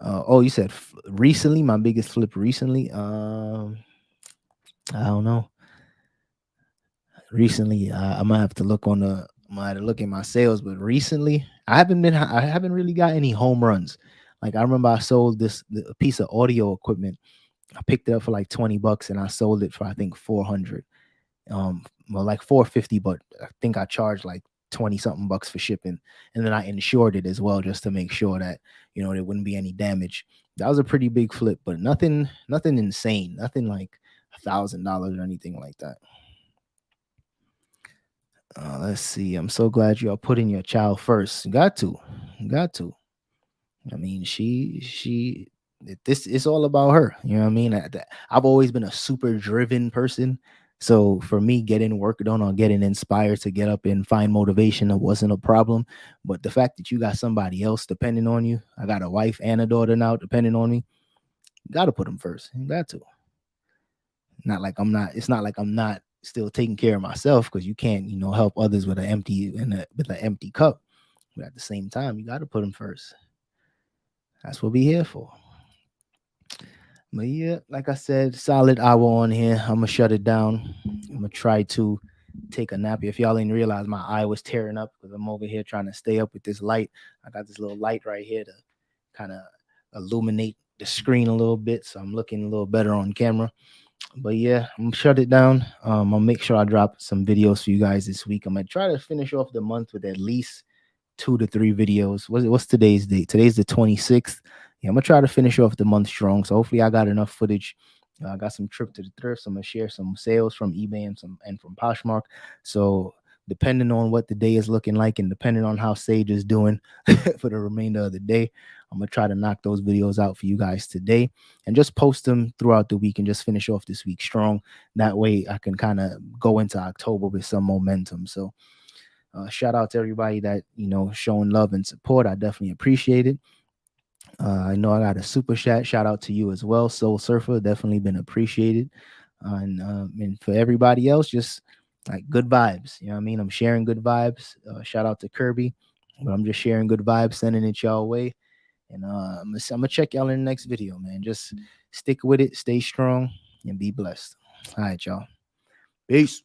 S1: You said recently, my biggest flip recently. I don't know. Recently, I'm gonna have to look on the. I'm gonna have to look at my sales, but recently, I haven't really got any home runs. Like I remember I sold a piece of audio equipment. I picked it up for like $20 and I sold it for I think 400. Well, like 450, but I think I charged like 20 something bucks for shipping, and then I insured it as well just to make sure that there wouldn't be any damage. That was a pretty big flip, but nothing insane, nothing like $1,000 or anything like that. Let's see. I'm so glad you are putting your child first. Got to. I mean, this is all about her. You know what I mean? I've always been a super driven person. So for me, getting work done or getting inspired to get up and find motivation, it wasn't a problem. But the fact that you got somebody else depending on you, I got a wife and a daughter now depending on me, you got to put them first. You got to. Not like I'm not. It's not like I'm not still taking care of myself, because you can't, help others with an empty cup. But at the same time, you got to put them first. That's what we here for. But yeah, like I said, solid hour on here. I'm gonna shut it down. I'm gonna try to take a nap. If y'all didn't realize, my eye was tearing up because I'm over here trying to stay up with this light. I got this little light right here to kind of illuminate the screen a little bit, so I'm looking a little better on camera. But yeah, I'm gonna shut it down. I'll make sure I drop some videos for you guys this week. I'm gonna try to finish off the month with at least 2 to 3 videos. What's today's date? Today's the 26th. Yeah, I'm gonna try to finish off the month strong. So hopefully I got enough footage. I got some trip to the thrift. So I'm gonna share some sales from eBay and from Poshmark. So depending on what the day is looking like and depending on how Sage is doing for the remainder of the day, I'm gonna try to knock those videos out for you guys today and just post them throughout the week and just finish off this week strong. That way I can kind of go into October with some momentum. So shout out to everybody that showing love and support. I definitely appreciate it. I know I got a super chat. Shout out to you as well, Soul Surfer. Definitely been appreciated. And for everybody else, just like good vibes. You know what I mean? I'm sharing good vibes. Shout out to Kirby, but I'm just sharing good vibes, sending it y'all way. And I'm gonna check y'all in the next video, man. Just stick with it, stay strong, and be blessed. All right, y'all. Peace.